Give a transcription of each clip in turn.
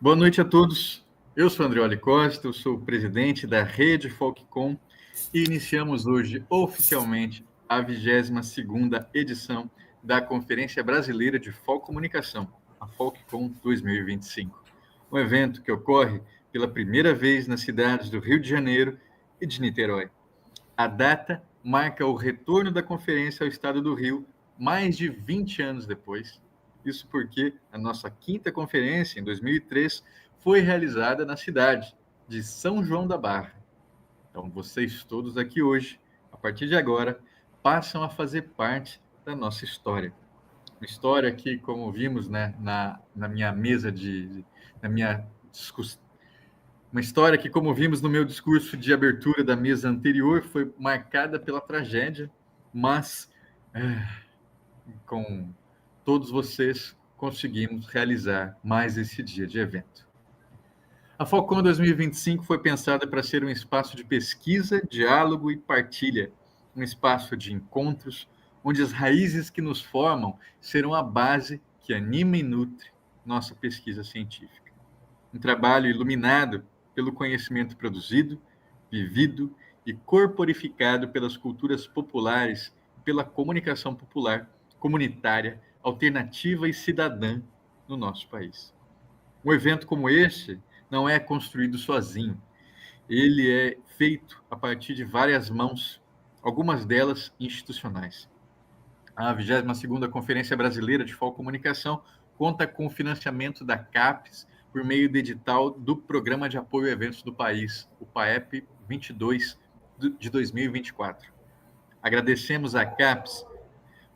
Boa noite a todos. Eu sou Andreoli Costa, eu sou o presidente da Rede Folkcom e iniciamos hoje oficialmente a 22ª edição da Conferência Brasileira de Folcomunicação, a Folkcom 2025. Um evento que ocorre pela primeira vez nas cidades do Rio de Janeiro e de Niterói. A data marca o retorno da conferência ao estado do Rio mais de 20 anos depois. Isso porque a nossa quinta conferência, em 2003, foi realizada na cidade de São João da Barra. Então, vocês todos aqui hoje, a partir de agora, passam a fazer parte da nossa história. Uma história que, como vimos, né, na minha mesa na minha discussão, uma história que, como vimos no meu discurso de abertura da mesa anterior, foi marcada pela tragédia, mas com todos vocês conseguimos realizar mais esse dia de evento. A Falcon 2025 foi pensada para ser um espaço de pesquisa, diálogo e partilha, um espaço de encontros, onde as raízes que nos formam serão a base que anima e nutre nossa pesquisa científica. Um trabalho iluminado pelo conhecimento produzido, vivido e corporificado pelas culturas populares e pela comunicação popular, comunitária, alternativa e cidadã no nosso país. Um evento como este não é construído sozinho. Ele é feito a partir de várias mãos, algumas delas institucionais. A 22ª Conferência Brasileira de Folcomunicação conta com o financiamento da CAPES por meio do edital do Programa de Apoio a Eventos do País, o PAEP 22 de 2024. Agradecemos à CAPES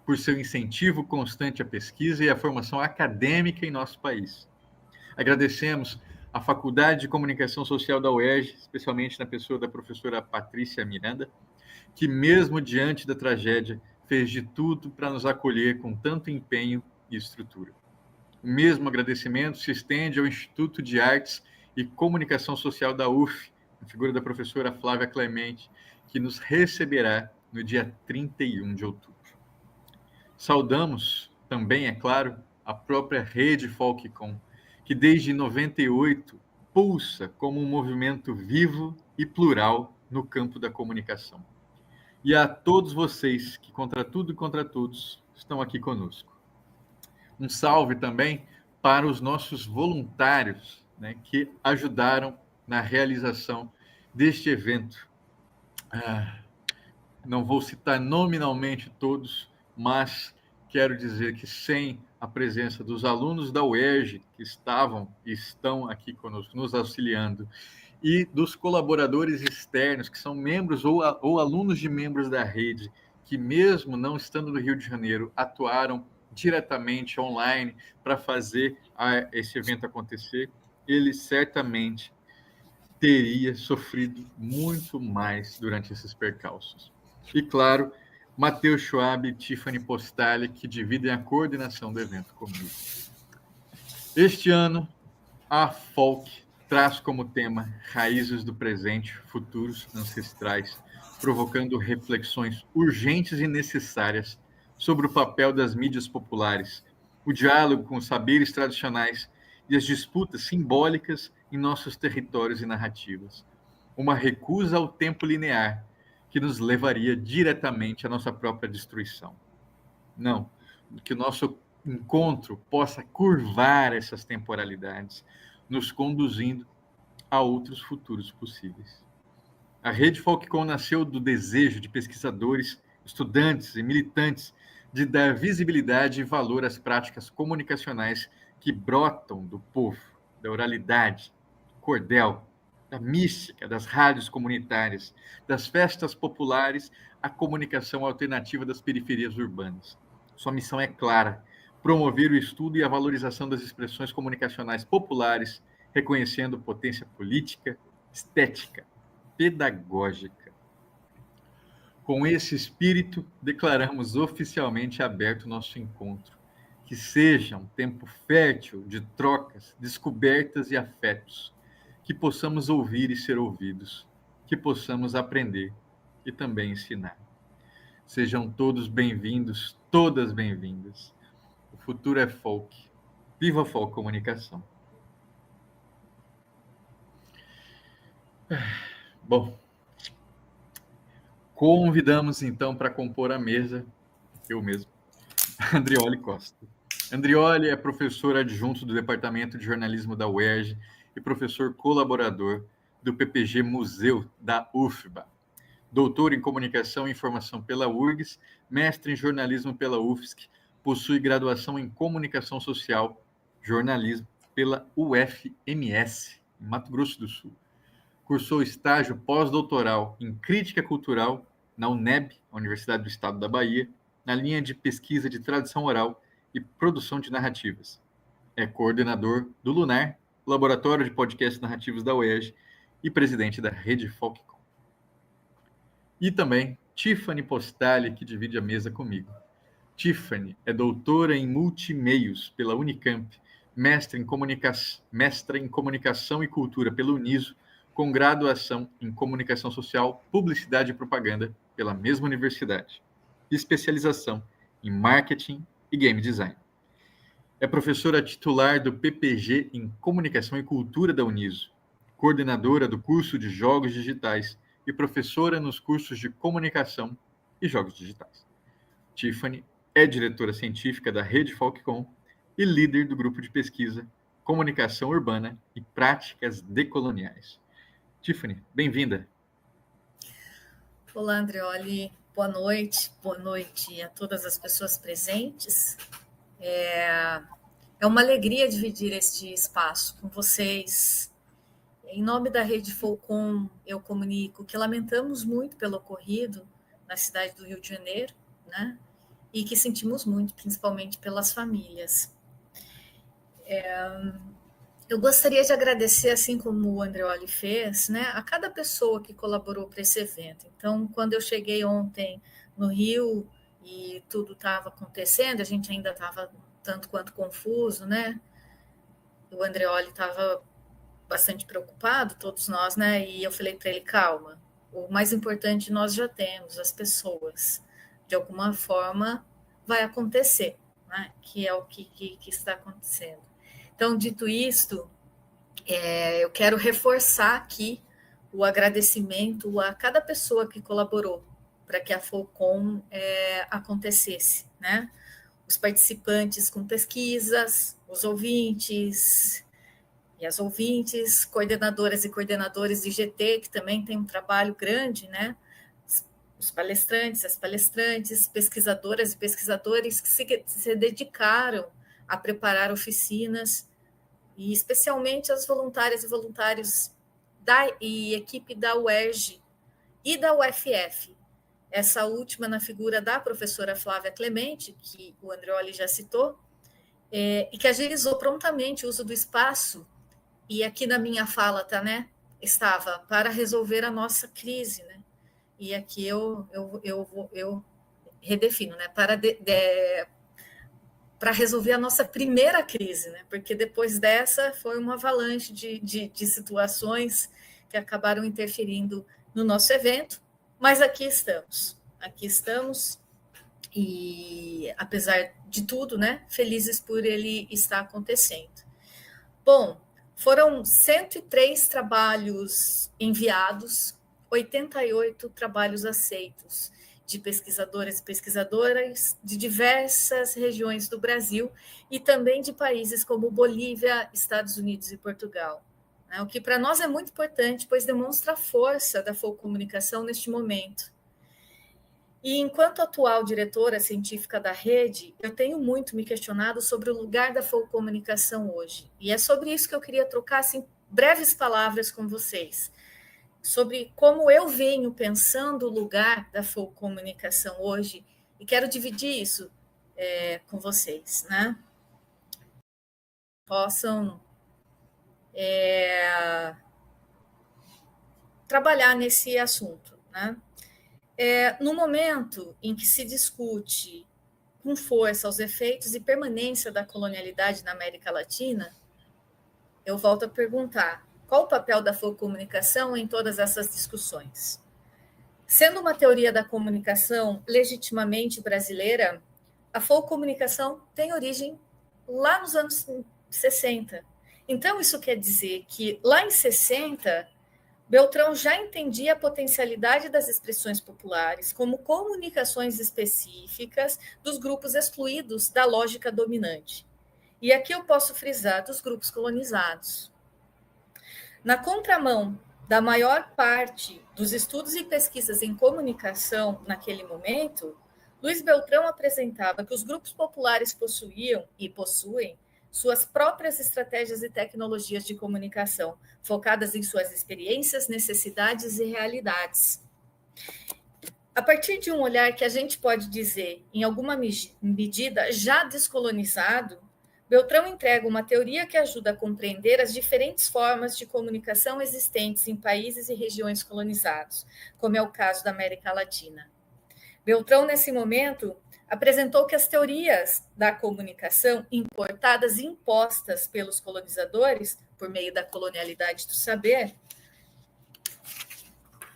por seu incentivo constante à pesquisa e à formação acadêmica em nosso país. Agradecemos à Faculdade de Comunicação Social da UERJ, especialmente na pessoa da professora Patrícia Miranda, que, mesmo diante da tragédia, fez de tudo para nos acolher com tanto empenho e estrutura. O mesmo agradecimento se estende ao Instituto de Artes e Comunicação Social da UF, na figura da professora Flávia Clemente, que nos receberá no dia 31 de outubro. Saudamos também, é claro, a própria Rede Folkcom, que desde 98 pulsa como um movimento vivo e plural no campo da comunicação. E a todos vocês que, contra tudo e contra todos, estão aqui conosco. Um salve também para os nossos voluntários, né, que ajudaram na realização deste evento. Não vou citar nominalmente todos, mas quero dizer que sem a presença dos alunos da UERJ, que estavam e estão aqui conosco, nos auxiliando, e dos colaboradores externos, que são membros ou alunos de membros da rede, que mesmo não estando no Rio de Janeiro, atuaram diretamente online para fazer esse evento acontecer, ele certamente teria sofrido muito mais durante esses percalços. E, claro, Matheus Schwab e Tiffany Postali, que dividem a coordenação do evento comigo. Este ano, a Folk traz como tema raízes do presente, futuros ancestrais, provocando reflexões urgentes e necessárias sobre o papel das mídias populares, o diálogo com os saberes tradicionais e as disputas simbólicas em nossos territórios e narrativas. Uma recusa ao tempo linear que nos levaria diretamente à nossa própria destruição. Não, que o nosso encontro possa curvar essas temporalidades, nos conduzindo a outros futuros possíveis. A Rede Folkcom nasceu do desejo de pesquisadores, estudantes e militantes de dar visibilidade e valor às práticas comunicacionais que brotam do povo, da oralidade, cordel, da mística, das rádios comunitárias, das festas populares, à comunicação alternativa das periferias urbanas. Sua missão é clara: promover o estudo e a valorização das expressões comunicacionais populares, reconhecendo potência política, estética, pedagógica. Com esse espírito, declaramos oficialmente aberto o nosso encontro. Que seja um tempo fértil de trocas, descobertas e afetos. Que possamos ouvir e ser ouvidos. Que possamos aprender e também ensinar. Sejam todos bem-vindos, todas bem-vindas. O futuro é folk. Viva a Folk Comunicação! Bom, convidamos então para compor a mesa, eu mesmo, Andrioli Costa. Andrioli é professor adjunto do Departamento de Jornalismo da UERJ e professor colaborador do PPG Museu da UFBA. Doutor em Comunicação e Informação pela URGS, mestre em Jornalismo pela UFSC, possui graduação em Comunicação Social, Jornalismo pela UFMS, em Mato Grosso do Sul. Cursou estágio pós-doutoral em Crítica Cultural na UNEB, Universidade do Estado da Bahia, na linha de pesquisa de tradição oral e produção de narrativas. É coordenador do Lunar, Laboratório de Podcasts Narrativos da UERJ, e presidente da Rede Folkcom. E também Tiffany Postali, que divide a mesa comigo. Tiffany é doutora em multimeios pela Unicamp, mestra em Comunicação e Cultura pela Uniso, com graduação em Comunicação Social, Publicidade e Propaganda pela mesma universidade. Especialização em Marketing e Game Design. É professora titular do PPG em Comunicação e Cultura da Uniso, coordenadora do curso de Jogos Digitais e professora nos cursos de Comunicação e Jogos Digitais. Tiffany é diretora científica da Rede Folkcom e líder do grupo de pesquisa Comunicação Urbana e Práticas Decoloniais. Tiffany, bem-vinda. Olá, Andrioli. Boa noite a todas as pessoas presentes. É uma alegria dividir este espaço com vocês. Em nome da Rede Folkcom, eu comunico que lamentamos muito pelo ocorrido na cidade do Rio de Janeiro, né? E que sentimos muito, principalmente pelas famílias. Eu gostaria de agradecer, assim como o Andrioli fez, né, a cada pessoa que colaborou para esse evento. Então, quando eu cheguei ontem no Rio e tudo estava acontecendo, a gente ainda estava tanto quanto confuso, né? O Andrioli estava bastante preocupado, todos nós, né? E eu falei para ele, calma, o mais importante nós já temos, as pessoas. De alguma forma vai acontecer, né? Que é o que está acontecendo. Então, dito isto, eu quero reforçar aqui o agradecimento a cada pessoa que colaborou para que a Folkcom acontecesse, né? Os participantes com pesquisas, os ouvintes e as ouvintes, coordenadoras e coordenadores de IGT, que também tem um trabalho grande, né? Os palestrantes, as palestrantes, pesquisadoras e pesquisadores que se dedicaram a preparar oficinas, e especialmente as voluntárias e voluntários e equipe da UERJ e da UFF. Essa última na figura da professora Flávia Clemente, que o Andrioli já citou, e que agilizou prontamente o uso do espaço, e aqui na minha fala estava para resolver a nossa crise, né? E aqui eu redefino, né? Para resolver a nossa primeira crise, né? Porque depois dessa foi uma avalanche de situações que acabaram interferindo no nosso evento, mas aqui estamos, e apesar de tudo, né, felizes por ele estar acontecendo. Bom, foram 103 trabalhos enviados, 88 trabalhos aceitos, de pesquisadoras e pesquisadoras de diversas regiões do Brasil e também de países como Bolívia, Estados Unidos e Portugal. O que para nós é muito importante, pois demonstra a força da Folcomunicação neste momento. E enquanto atual diretora científica da rede, eu tenho muito me questionado sobre o lugar da Folcomunicação hoje. E é sobre isso que eu queria trocar assim, breves palavras com vocês, sobre como eu venho pensando o lugar da Folcomunicação hoje, e quero dividir isso com vocês, né? Possam trabalhar nesse assunto, né? No momento em que se discute com força os efeitos e permanência da colonialidade na América Latina, eu volto a perguntar, qual o papel da Folcomunicação em todas essas discussões? Sendo uma teoria da comunicação legitimamente brasileira, a Folcomunicação tem origem lá nos anos 60. Então, isso quer dizer que lá em 60, Beltrão já entendia a potencialidade das expressões populares como comunicações específicas dos grupos excluídos da lógica dominante. E aqui eu posso frisar dos grupos colonizados. Na contramão da maior parte dos estudos e pesquisas em comunicação naquele momento, Luiz Beltrão apresentava que os grupos populares possuíam e possuem suas próprias estratégias e tecnologias de comunicação, focadas em suas experiências, necessidades e realidades. A partir de um olhar que a gente pode dizer, em alguma medida, já descolonizado, Beltrão entrega uma teoria que ajuda a compreender as diferentes formas de comunicação existentes em países e regiões colonizados, como é o caso da América Latina. Beltrão, nesse momento, apresentou que as teorias da comunicação importadas e impostas pelos colonizadores, por meio da colonialidade do saber,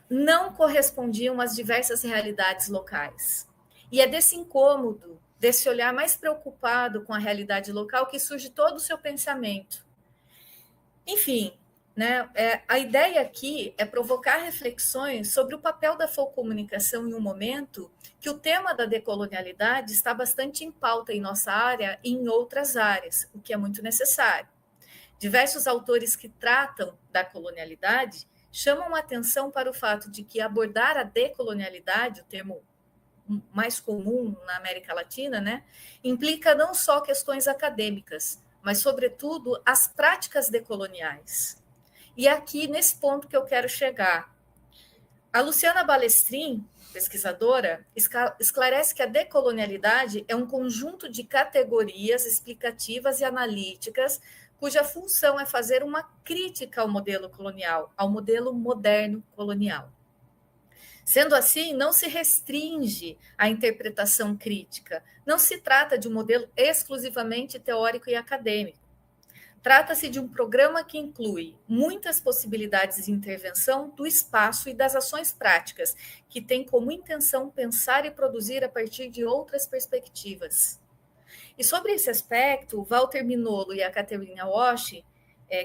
não correspondiam às diversas realidades locais. E é desse incômodo, desse olhar mais preocupado com a realidade local, que surge todo o seu pensamento. Enfim, né, a ideia aqui é provocar reflexões sobre o papel da comunicação em um momento que o tema da decolonialidade está bastante em pauta em nossa área e em outras áreas, o que é muito necessário. Diversos autores que tratam da colonialidade chamam a atenção para o fato de que abordar a decolonialidade, o termo mais comum na América Latina, né, implica não só questões acadêmicas, mas, sobretudo, as práticas decoloniais. E é aqui, nesse ponto, que eu quero chegar. A Luciana Balestrin, pesquisadora, esclarece que a decolonialidade é um conjunto de categorias explicativas e analíticas cuja função é fazer uma crítica ao modelo colonial, ao modelo moderno colonial. Sendo assim, não se restringe à interpretação crítica, não se trata de um modelo exclusivamente teórico e acadêmico. Trata-se de um programa que inclui muitas possibilidades de intervenção do espaço e das ações práticas, que tem como intenção pensar e produzir a partir de outras perspectivas. E sobre esse aspecto, Walter Mignolo e a Catherine Walsh,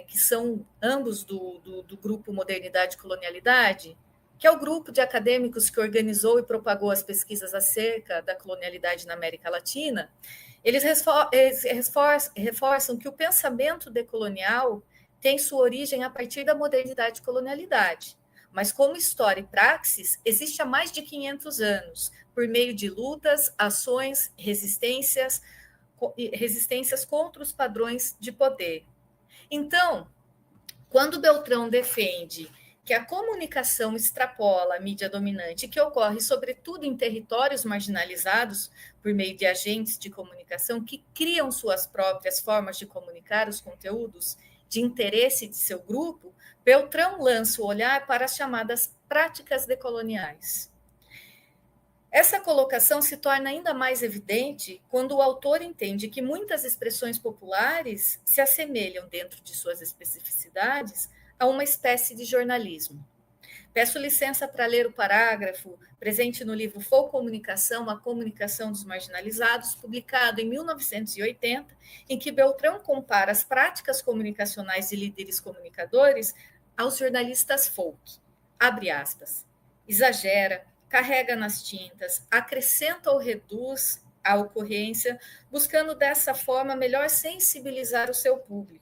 que são ambos do grupo Modernidade e Colonialidade, que é o grupo de acadêmicos que organizou e propagou as pesquisas acerca da colonialidade na América Latina, eles reforçam que o pensamento decolonial tem sua origem a partir da modernidade e colonialidade, mas como história e praxis existe há mais de 500 anos, por meio de lutas, ações, resistências contra os padrões de poder. Então, quando Beltrão defende que a comunicação extrapola a mídia dominante, que ocorre, sobretudo, em territórios marginalizados, por meio de agentes de comunicação que criam suas próprias formas de comunicar os conteúdos de interesse de seu grupo, Beltrão lança o olhar para as chamadas práticas decoloniais. Essa colocação se torna ainda mais evidente quando o autor entende que muitas expressões populares se assemelham, dentro de suas especificidades, a uma espécie de jornalismo. Peço licença para ler o parágrafo presente no livro Folcomunicação, a comunicação dos marginalizados, publicado em 1980, em que Beltrão compara as práticas comunicacionais de líderes comunicadores aos jornalistas folk. Abre aspas. Exagera, carrega nas tintas, acrescenta ou reduz a ocorrência, buscando dessa forma melhor sensibilizar o seu público.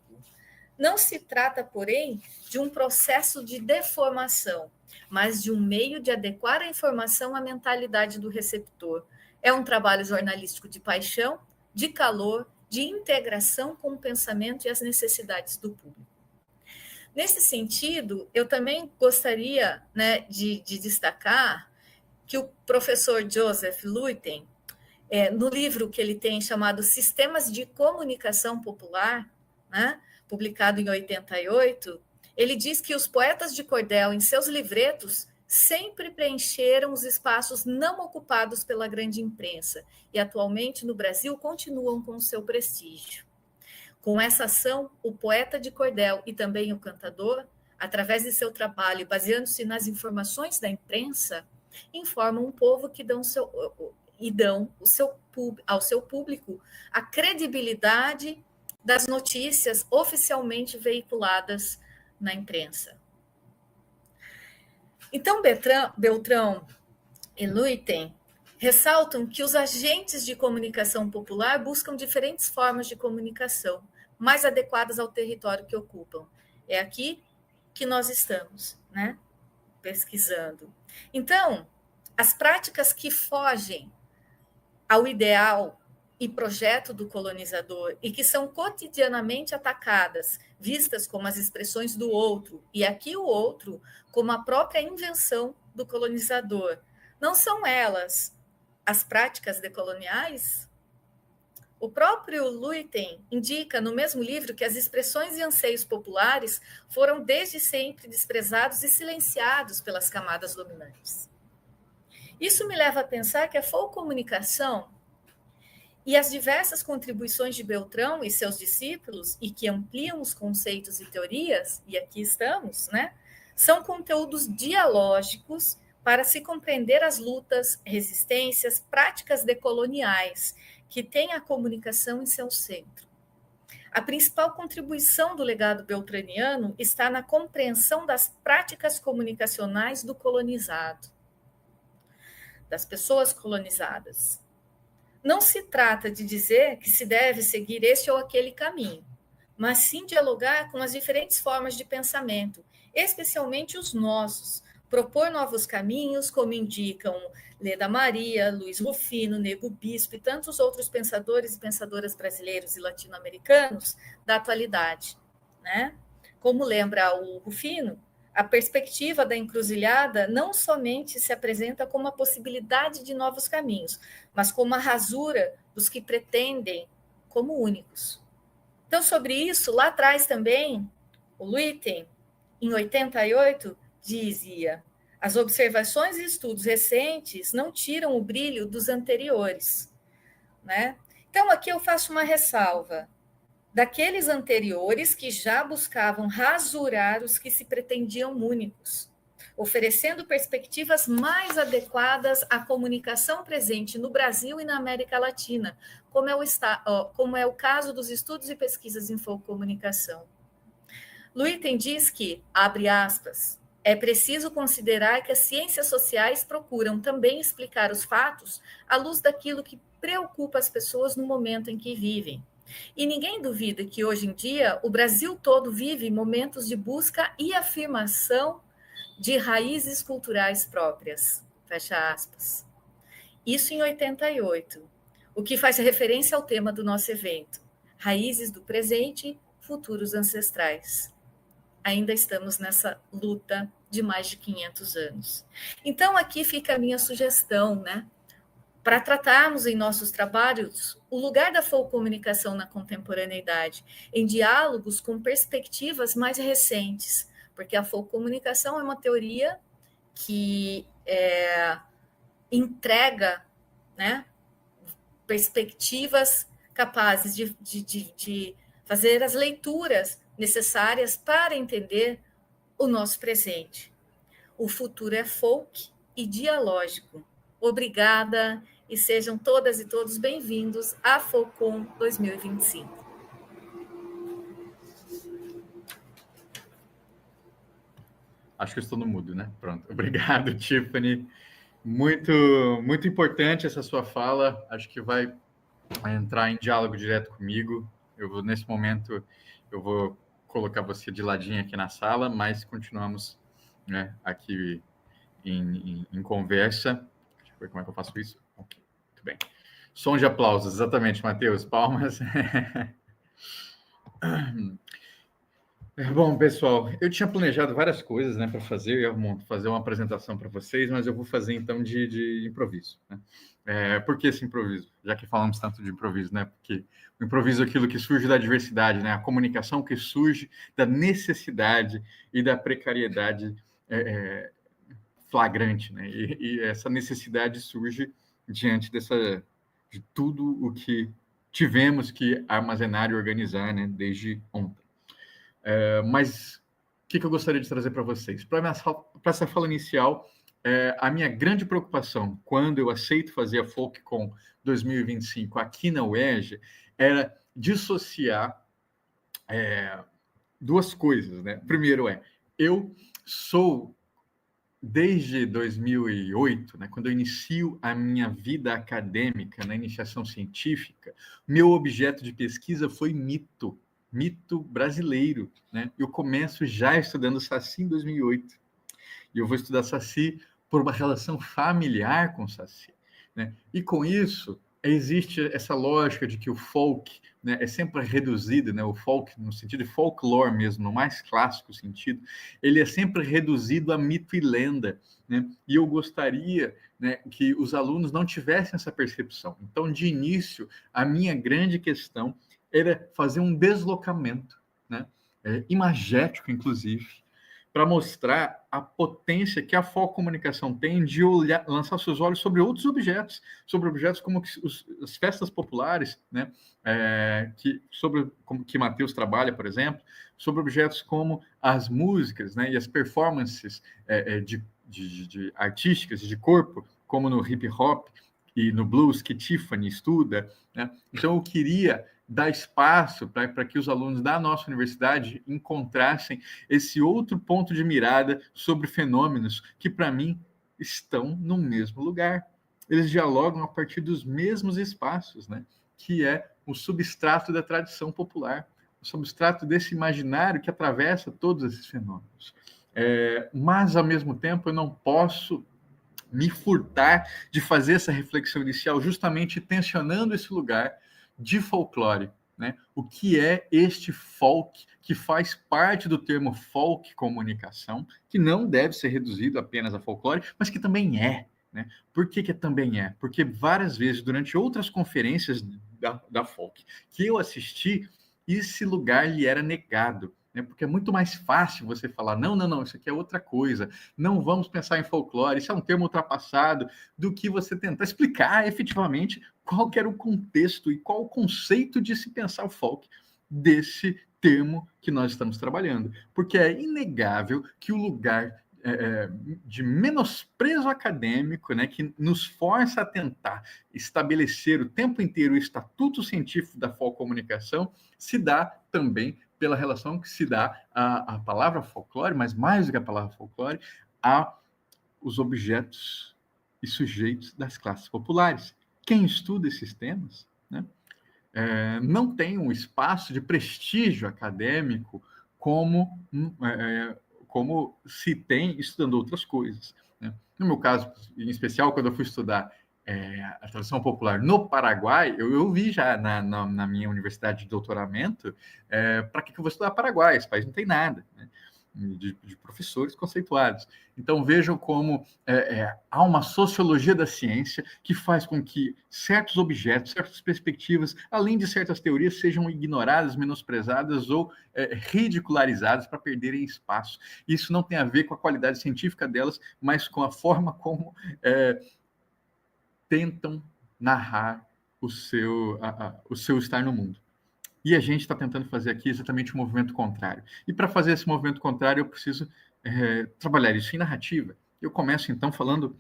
Não se trata, porém, de um processo de deformação, mas de um meio de adequar a informação à mentalidade do receptor. É um trabalho jornalístico de paixão, de calor, de integração com o pensamento e as necessidades do público. Nesse sentido, eu também gostaria, né, de destacar que o professor Joseph Luyten, no livro que ele tem chamado Sistemas de Comunicação Popular, né, publicado em 88, ele diz que os poetas de cordel, em seus livretos, sempre preencheram os espaços não ocupados pela grande imprensa e, atualmente, no Brasil, continuam com o seu prestígio. Com essa ação, o poeta de cordel e também o cantador, através de seu trabalho, baseando-se nas informações da imprensa, informam um povo que dão ao seu público a credibilidade das notícias oficialmente veiculadas na imprensa. Então, Beltrão e Luitem ressaltam que os agentes de comunicação popular buscam diferentes formas de comunicação, mais adequadas ao território que ocupam. É aqui que nós estamos, né, pesquisando. Então, as práticas que fogem ao ideal e projeto do colonizador e que são cotidianamente atacadas, vistas como as expressões do outro, e aqui o outro como a própria invenção do colonizador. Não são elas as práticas decoloniais? O próprio Luitem indica no mesmo livro que as expressões e anseios populares foram desde sempre desprezados e silenciados pelas camadas dominantes. Isso me leva a pensar que a folcomunicação e as diversas contribuições de Beltrão e seus discípulos, e que ampliam os conceitos e teorias, e aqui estamos, né, são conteúdos dialógicos para se compreender as lutas, resistências, práticas decoloniais que têm a comunicação em seu centro. A principal contribuição do legado beltraniano está na compreensão das práticas comunicacionais do colonizado, das pessoas colonizadas. Não se trata de dizer que se deve seguir este ou aquele caminho, mas sim dialogar com as diferentes formas de pensamento, especialmente os nossos, propor novos caminhos, como indicam Leda Maria, Luiz Rufino, Nego Bispo e tantos outros pensadores e pensadoras brasileiros e latino-americanos da atualidade, né? Como lembra o Rufino, a perspectiva da encruzilhada não somente se apresenta como a possibilidade de novos caminhos, mas como a rasura dos que pretendem como únicos. Então, sobre isso, lá atrás também, o Luitem, em 88, dizia: as observações e estudos recentes não tiram o brilho dos anteriores, né? Então, aqui eu faço uma ressalva. Daqueles anteriores que já buscavam rasurar os que se pretendiam únicos, oferecendo perspectivas mais adequadas à comunicação presente no Brasil e na América Latina, como é o caso dos estudos e pesquisas em folcomunicação. Luitem diz que, abre aspas, é preciso considerar que as ciências sociais procuram também explicar os fatos à luz daquilo que preocupa as pessoas no momento em que vivem. E ninguém duvida que, hoje em dia, o Brasil todo vive momentos de busca e afirmação de raízes culturais próprias. Fecha aspas. Isso em 88, o que faz referência ao tema do nosso evento: raízes do presente, futuros ancestrais. Ainda estamos nessa luta de mais de 500 anos. Então, aqui fica a minha sugestão, né? Para tratarmos em nossos trabalhos o lugar da folcomunicação na contemporaneidade, em diálogos com perspectivas mais recentes, porque a folcomunicação é uma teoria que entrega, né, perspectivas capazes de fazer as leituras necessárias para entender o nosso presente. O futuro é folk e dialógico. Obrigada e sejam todas e todos bem-vindos à Folcom 2025. Acho que eu estou no mudo, né? Pronto. Obrigado, Tiffany. Muito, muito importante essa sua fala. Acho que vai entrar em diálogo direto comigo. Nesse momento, eu vou colocar você de ladinho aqui na sala, mas continuamos, né, aqui em conversa. Deixa eu ver como é que eu faço isso. Ok, muito bem. Som de aplausos, exatamente, Matheus. Palmas. Bom, pessoal, eu tinha planejado várias coisas, né, para fazer. Eu ia fazer uma apresentação para vocês, mas eu vou fazer então de improviso, né? Por que esse improviso? Já que falamos tanto de improviso, né? Porque o improviso é aquilo que surge da diversidade, né? A comunicação que surge da necessidade e da precariedade flagrante, né? E essa necessidade surge diante de tudo o que tivemos que armazenar e organizar, né, desde ontem. Mas o que eu gostaria de trazer para vocês? Para essa fala inicial, a minha grande preocupação quando eu aceito fazer a FolkCon 2025 aqui na UERJ era dissociar duas coisas, né? Primeiro eu sou desde 2008, né, quando eu inicio a minha vida acadêmica na iniciação científica, meu objeto de pesquisa foi mito brasileiro, né? Eu começo já estudando Saci em 2008. E eu vou estudar Saci por uma relação familiar com Saci, né? E com isso existe essa lógica de que o folk, né, é sempre reduzido, né, o folk no sentido de folklore mesmo, no mais clássico sentido, ele é sempre reduzido a mito e lenda, né? E eu gostaria, né, que os alunos não tivessem essa percepção. Então, de início, a minha grande questão era fazer um deslocamento, né, imagético, inclusive, para mostrar a potência que a focomunicação tem de olhar, lançar seus olhos sobre objetos como as festas populares, né? Como que Mateus trabalha, por exemplo, sobre objetos como as músicas, né? E as performances de artísticas de corpo, como no hip hop e no blues que Tiffany estuda, né? Então eu queria dar espaço para que os alunos da nossa universidade encontrassem esse outro ponto de mirada sobre fenômenos que, para mim, estão no mesmo lugar. Eles dialogam a partir dos mesmos espaços, né? Que é o substrato da tradição popular, o substrato desse imaginário que atravessa todos esses fenômenos. Mas, ao mesmo tempo, eu não posso me furtar de fazer essa reflexão inicial, justamente tensionando esse lugar de folclore, né? O que é este folk que faz parte do termo folk comunicação, que não deve ser reduzido apenas a folclore, mas que também é, né? Por que também é? Porque várias vezes, durante outras conferências da folk que eu assisti, esse lugar lhe era negado, né? Porque é muito mais fácil você falar, não, isso aqui é outra coisa, não vamos pensar em folclore, isso é um termo ultrapassado, do que você tentar explicar efetivamente qual que era o contexto e qual o conceito de se pensar o folk desse termo que nós estamos trabalhando. Porque é inegável que o lugar de menosprezo acadêmico, né, que nos força a tentar estabelecer o tempo inteiro o estatuto científico da folcomunicação, se dá também pela relação que se dá à palavra folclore, mas mais do que a palavra folclore, a os objetos e sujeitos das classes populares. Quem estuda esses temas, né, não tem um espaço de prestígio acadêmico como, como se tem estudando outras coisas, né? No meu caso, em especial, quando eu fui estudar a tradição popular no Paraguai, eu vi já na minha universidade de doutoramento para que eu vou estudar Paraguai, esse país não tem nada, né? De professores conceituados. Então, vejam como há uma sociologia da ciência que faz com que certos objetos, certas perspectivas, além de certas teorias, sejam ignoradas, menosprezadas ou ridicularizadas para perderem espaço. Isso não tem a ver com a qualidade científica delas, mas com a forma como tentam narrar o seu estar no mundo. E a gente está tentando fazer aqui exatamente o movimento contrário. E para fazer esse movimento contrário, eu preciso trabalhar isso em narrativa. Eu começo, então, falando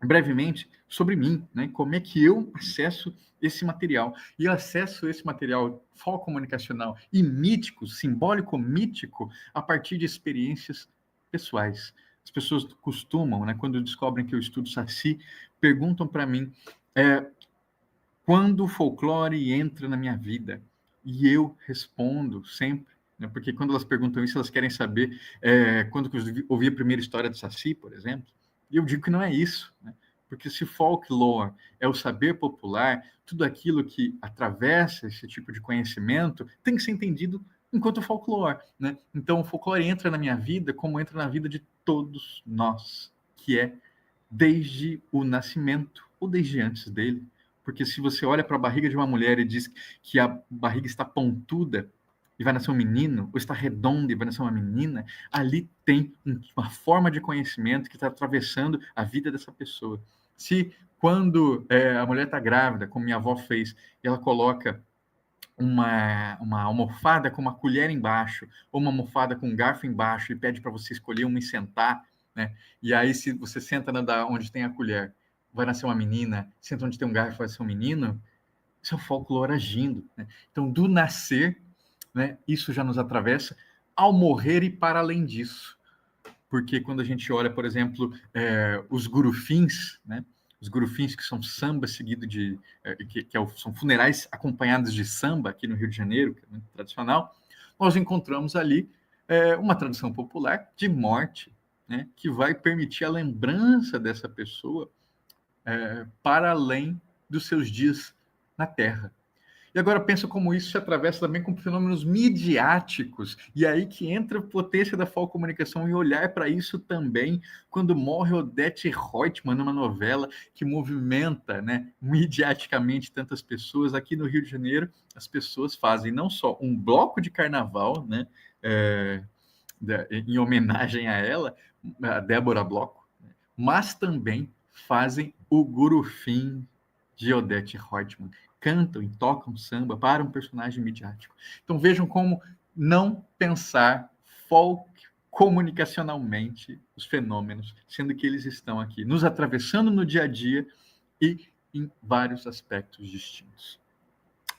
brevemente sobre mim, né? Como é que eu acesso esse material. E eu acesso esse material comunicacional e mítico, simbólico-mítico, a partir de experiências pessoais. As pessoas costumam, né, quando descobrem que eu estudo Saci, perguntam para mim quando o folclore entra na minha vida. E eu respondo sempre, né, porque quando elas perguntam isso, elas querem saber quando que eu ouvi a primeira história de Saci, por exemplo. E eu digo que não é isso, né? Porque se folklore é o saber popular, tudo aquilo que atravessa esse tipo de conhecimento tem que ser entendido enquanto folclore, né? Então o folclore entra na minha vida como entra na vida de todos nós, que é desde o nascimento ou desde antes dele. Porque se você olha para a barriga de uma mulher e diz que a barriga está pontuda e vai nascer um menino, ou está redonda e vai nascer uma menina, ali tem uma forma de conhecimento que está atravessando a vida dessa pessoa. Se quando a mulher está grávida, como minha avó fez, ela coloca uma almofada com uma colher embaixo, ou uma almofada com um garfo embaixo, e pede para você escolher uma e sentar, né? E aí, se você senta onde tem a colher, vai nascer uma menina, senta onde tem um garfo, vai ser um menino, isso é o folclore agindo, né? Então, do nascer, né, isso já nos atravessa, ao morrer e para além disso. porque quando a gente olha, por exemplo, os gurufins, né? Os gurufins, que são samba seguido de... são funerais acompanhados de samba aqui no Rio de Janeiro, que é muito tradicional, nós encontramos ali uma tradição popular de morte, né? Que vai permitir a lembrança dessa pessoa para além dos seus dias na Terra. E agora pensa como isso se atravessa também com fenômenos midiáticos. E aí que entra a potência da comunicação e olhar para isso também quando morre Odete Roitman numa novela que movimenta, né, midiaticamente tantas pessoas. Aqui no Rio de Janeiro, as pessoas fazem não só um bloco de carnaval, né, em homenagem a ela, a Débora Bloco, mas também fazem o Gurufim de Odete Roitman. Cantam e tocam samba para um personagem midiático. Então vejam como não pensar comunicacionalmente os fenômenos, sendo que eles estão aqui, nos atravessando no dia a dia e em vários aspectos distintos.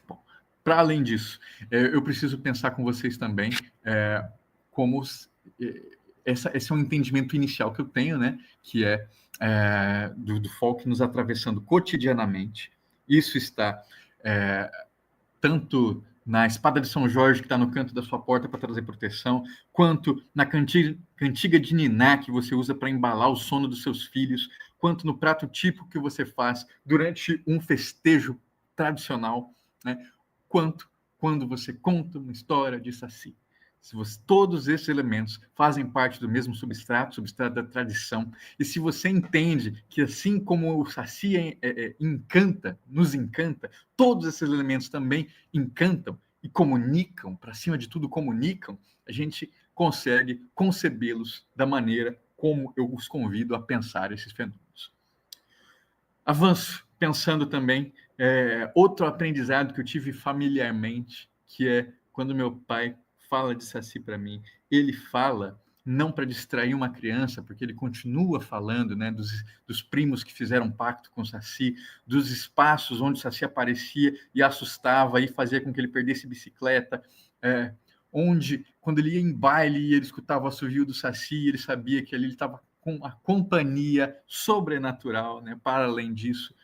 Bom, para além disso, eu preciso pensar com vocês também como esse é um entendimento inicial que eu tenho, né, que é do folk nos atravessando cotidianamente. Isso está tanto na espada de São Jorge, que está no canto da sua porta para trazer proteção, quanto na cantiga de niná que você usa para embalar o sono dos seus filhos, quanto no prato típico que você faz durante um festejo tradicional, né? Quanto quando você conta uma história de Saci. Todos esses elementos fazem parte do mesmo substrato da tradição. E se você entende que, assim como o Saci nos encanta, todos esses elementos também encantam e comunicam, para cima de tudo comunicam, a gente consegue concebê-los da maneira como eu os convido a pensar esses fenômenos. Avanço, pensando também, outro aprendizado que eu tive familiarmente, que é quando meu pai fala de Saci para mim, ele fala não para distrair uma criança, porque ele continua falando, né, dos primos que fizeram pacto com o Saci, dos espaços onde o Saci aparecia e assustava e fazia com que ele perdesse bicicleta, onde, quando ele ia em baile e ele escutava o assovio do Saci, ele sabia que ali ele estava com a companhia sobrenatural, né, para além disso.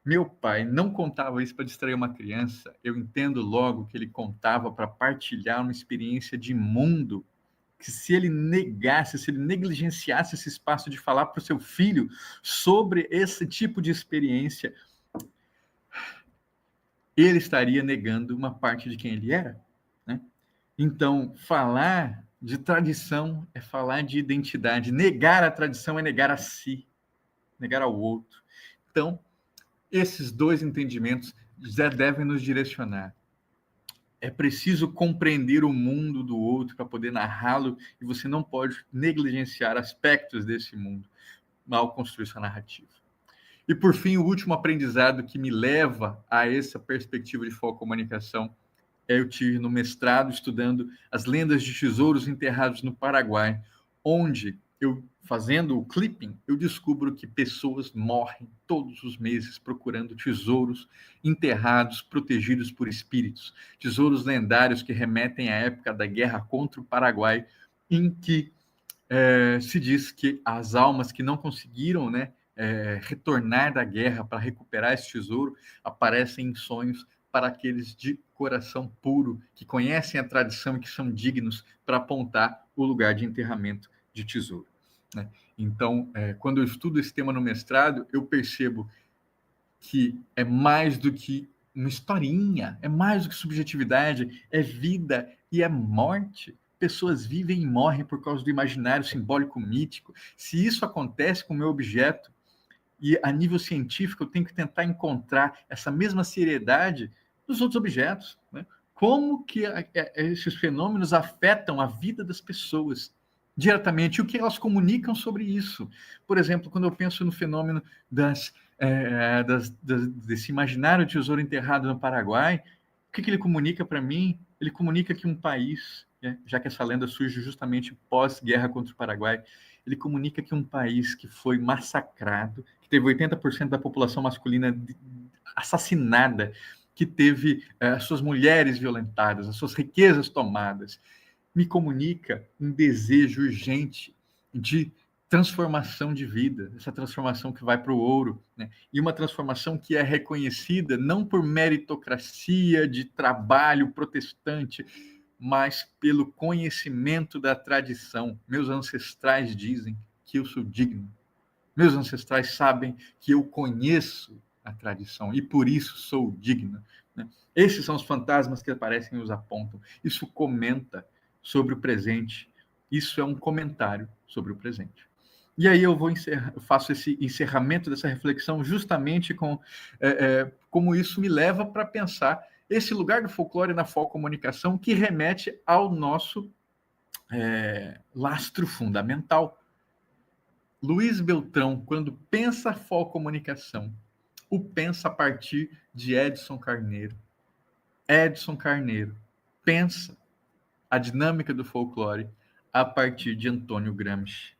Meu pai não contava isso para distrair uma criança. Eu entendo logo que ele contava para partilhar uma experiência de mundo, que se ele negasse, se ele negligenciasse esse espaço de falar para o seu filho sobre esse tipo de experiência, ele estaria negando uma parte de quem ele era, né? Então, falar de tradição é falar de identidade. Negar a tradição é negar a si, negar ao outro. Então, esses dois entendimentos já devem nos direcionar. É preciso compreender o mundo do outro para poder narrá-lo, e você não pode negligenciar aspectos desse mundo ao construir sua narrativa. E, por fim, o último aprendizado que me leva a essa perspectiva de comunicação eu tive no mestrado estudando as lendas de tesouros enterrados no Paraguai, onde eu, fazendo o clipping, eu descubro que pessoas morrem todos os meses procurando tesouros enterrados, protegidos por espíritos. Tesouros lendários que remetem à época da guerra contra o Paraguai, em que se diz que as almas que não conseguiram, né, retornar da guerra para recuperar esse tesouro aparecem em sonhos para aqueles de coração puro, que conhecem a tradição e que são dignos para apontar o lugar de enterramento de tesouro, né? Então, quando eu estudo esse tema no mestrado, eu percebo que é mais do que uma historinha, é mais do que subjetividade, é vida e é morte. Pessoas vivem e morrem por causa do imaginário simbólico mítico. Se isso acontece com o meu objeto, e a nível científico eu tenho que tentar encontrar essa mesma seriedade nos outros objetos, né? Como que esses fenômenos afetam a vida das pessoas diretamente, e o que elas comunicam sobre isso. Por exemplo, quando eu penso no fenômeno desse imaginário tesouro enterrado no Paraguai, o que ele comunica para mim? Ele comunica que um país, já que essa lenda surge justamente pós-guerra contra o Paraguai, ele comunica que um país que foi massacrado, que teve 80% da população masculina assassinada, que teve as suas mulheres violentadas, as suas riquezas tomadas, me comunica um desejo urgente de transformação de vida, essa transformação que vai para o ouro, né? E uma transformação que é reconhecida não por meritocracia de trabalho protestante, mas pelo conhecimento da tradição. Meus ancestrais dizem que eu sou digno. Meus ancestrais sabem que eu conheço a tradição e por isso sou digno, né? Esses são os fantasmas que aparecem e os apontam. Isso comenta sobre o presente. Isso é um comentário sobre o presente. E aí eu faço esse encerramento dessa reflexão justamente com como isso me leva para pensar esse lugar do folclore na folcomunicação que remete ao nosso lastro fundamental. Luiz Beltrão, quando pensa folcomunicação, o pensa a partir de Edson Carneiro. Edson Carneiro pensa a dinâmica do folclore a partir de Antônio Gramsci.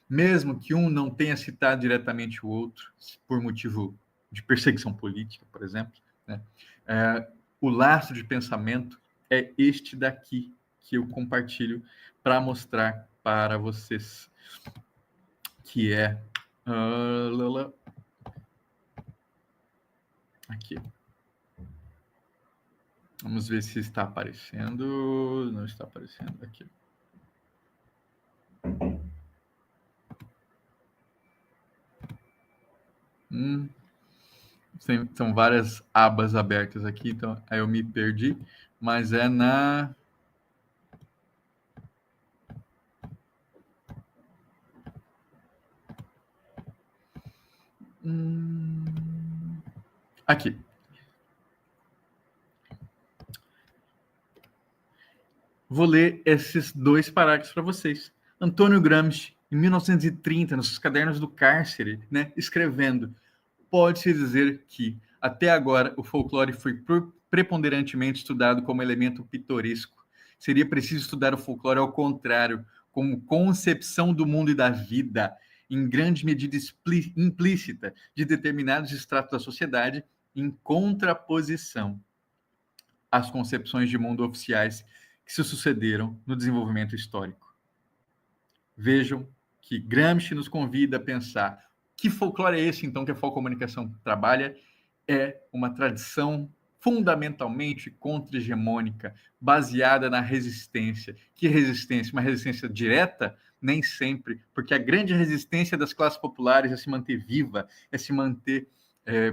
Mesmo que um não tenha citado diretamente o outro, por motivo de perseguição política, por exemplo, né? O laço de pensamento é este daqui que eu compartilho para mostrar para vocês, que é aqui. Vamos ver se está aparecendo. Não está aparecendo aqui. São várias abas abertas aqui, então aí eu me perdi, mas é na... Aqui. Vou ler esses 2 parágrafos para vocês. Antônio Gramsci, em 1930, nos cadernos do cárcere, né, escrevendo: pode-se dizer que, até agora, o folclore foi preponderantemente estudado como elemento pitoresco. Seria preciso estudar o folclore ao contrário, como concepção do mundo e da vida, em grande medida implícita, de determinados estratos da sociedade, em contraposição às concepções de mundo oficiais que se sucederam no desenvolvimento histórico. Vejam que Gramsci nos convida a pensar que folclore é esse, então, que a folcomunicação trabalha? É uma tradição fundamentalmente contra-hegemônica, baseada na resistência. Que resistência? Uma resistência direta? Nem sempre, porque a grande resistência das classes populares é se manter viva, é se manter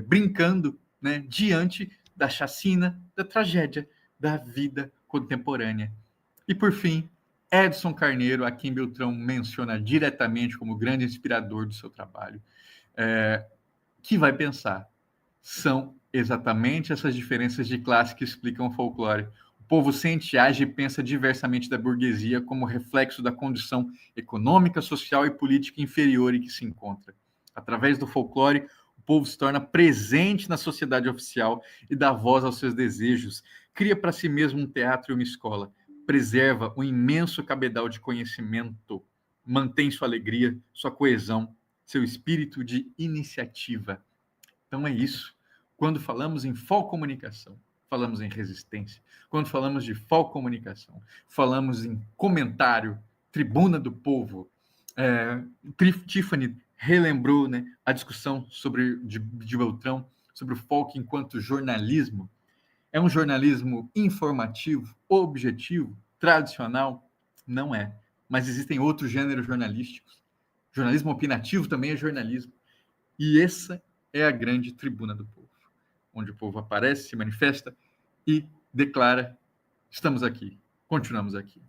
brincando, né, diante da chacina, da tragédia, da vida contemporânea. E, por fim, Edson Carneiro, a quem Beltrão menciona diretamente como grande inspirador do seu trabalho, que vai pensar: são exatamente essas diferenças de classe que explicam o folclore. O povo sente, age e pensa diversamente da burguesia como reflexo da condição econômica, social e política inferior em que se encontra. Através do folclore, o povo se torna presente na sociedade oficial e dá voz aos seus desejos, cria para si mesmo um teatro e uma escola, preserva um imenso cabedal de conhecimento, mantém sua alegria, sua coesão, seu espírito de iniciativa. Então é isso. Quando falamos em folcomunicação, falamos em resistência. Quando falamos de folcomunicação, falamos em comentário, tribuna do povo. Tiffany relembrou, né, a discussão de Beltrão sobre o folk enquanto jornalismo. É um jornalismo informativo, objetivo, tradicional? Não é. Mas existem outros gêneros jornalísticos. Jornalismo opinativo também é jornalismo. E essa é a grande tribuna do povo, onde o povo aparece, se manifesta e declara: estamos aqui, continuamos aqui.